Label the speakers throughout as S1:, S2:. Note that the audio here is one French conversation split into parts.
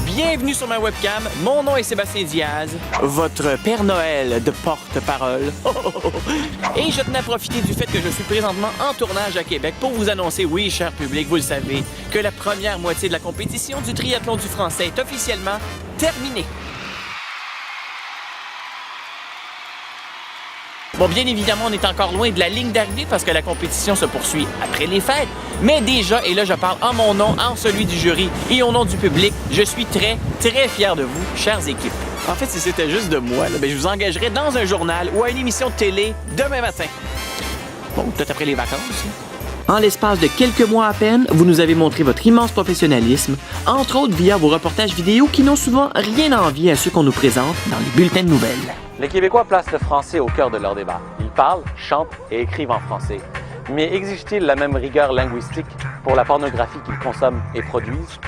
S1: Bienvenue sur ma webcam, mon nom est Sébastien Diaz, votre Père Noël de porte-parole. Et je tenais à profiter du fait que je suis présentement en tournage à Québec pour vous annoncer, oui, cher public, vous le savez, que la première moitié de la compétition du triathlon du français est officiellement terminée. Bon, bien évidemment, on est encore loin de la ligne d'arrivée parce que la compétition se poursuit après les fêtes. Mais déjà, et là je parle en mon nom, en celui du jury et au nom du public, je suis très, très fier de vous, chères équipes. En fait, si c'était juste de moi, là, je vous engagerais dans un journal ou à une émission de télé demain matin. Bon, peut-être après les vacances. En l'espace de quelques mois à peine, vous nous avez montré votre immense professionnalisme, entre autres via vos reportages vidéo qui n'ont souvent rien à envier à ceux qu'on nous présente dans les bulletins de nouvelles.
S2: Les Québécois placent le français au cœur de leur débat. Ils parlent, chantent et écrivent en français. Mais exigent-ils la même rigueur linguistique pour la pornographie qu'ils consomment et produisent?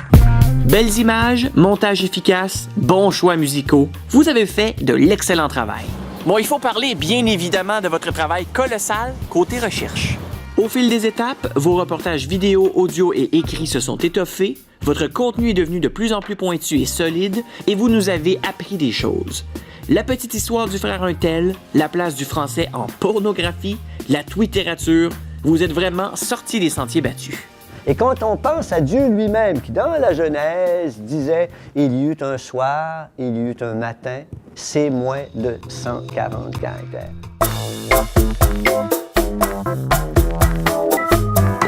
S1: Belles images, montage efficace, bons choix musicaux, vous avez fait de l'excellent travail. Bon, il faut parler bien évidemment de votre travail colossal côté recherche. Au fil des étapes, vos reportages vidéo, audio et écrits se sont étoffés, votre contenu est devenu de plus en plus pointu et solide et vous nous avez appris des choses. La petite histoire du frère Untel, la place du français en pornographie, la twittérature, vous êtes vraiment sortis des sentiers battus.
S3: Et quand on pense à Dieu lui-même, qui dans la Genèse disait « Il y eut un soir, il y eut un matin », c'est moins de 140 caractères.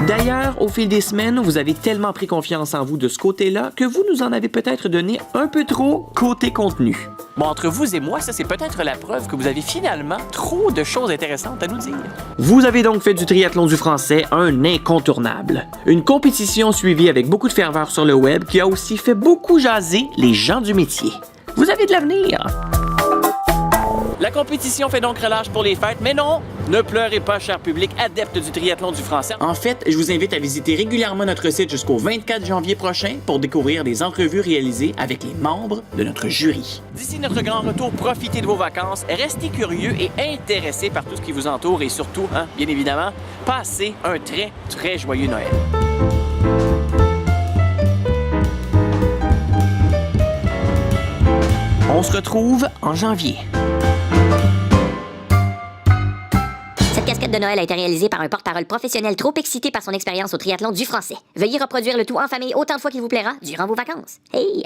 S1: D'ailleurs, au fil des semaines, vous avez tellement pris confiance en vous de ce côté-là que vous nous en avez peut-être donné un peu trop côté contenu. Bon, entre vous et moi, ça c'est peut-être la preuve que vous avez finalement trop de choses intéressantes à nous dire. Vous avez donc fait du triathlon du français un incontournable. Une compétition suivie avec beaucoup de ferveur sur le web qui a aussi fait beaucoup jaser les gens du métier. Vous avez de l'avenir! La compétition fait donc relâche pour les fêtes, mais non, ne pleurez pas, cher public adepte du triathlon du français. En fait, je vous invite à visiter régulièrement notre site jusqu'au 24 janvier prochain pour découvrir des entrevues réalisées avec les membres de notre jury. D'ici notre grand retour, profitez de vos vacances, restez curieux et intéressés par tout ce qui vous entoure et surtout, bien évidemment, passez un très, très joyeux Noël. On se retrouve en janvier.
S4: Cette casquette de Noël a été réalisée par un porte-parole professionnel trop excité par son expérience au triathlon du français. Veuillez reproduire le tout en famille autant de fois qu'il vous plaira durant vos vacances. Hey!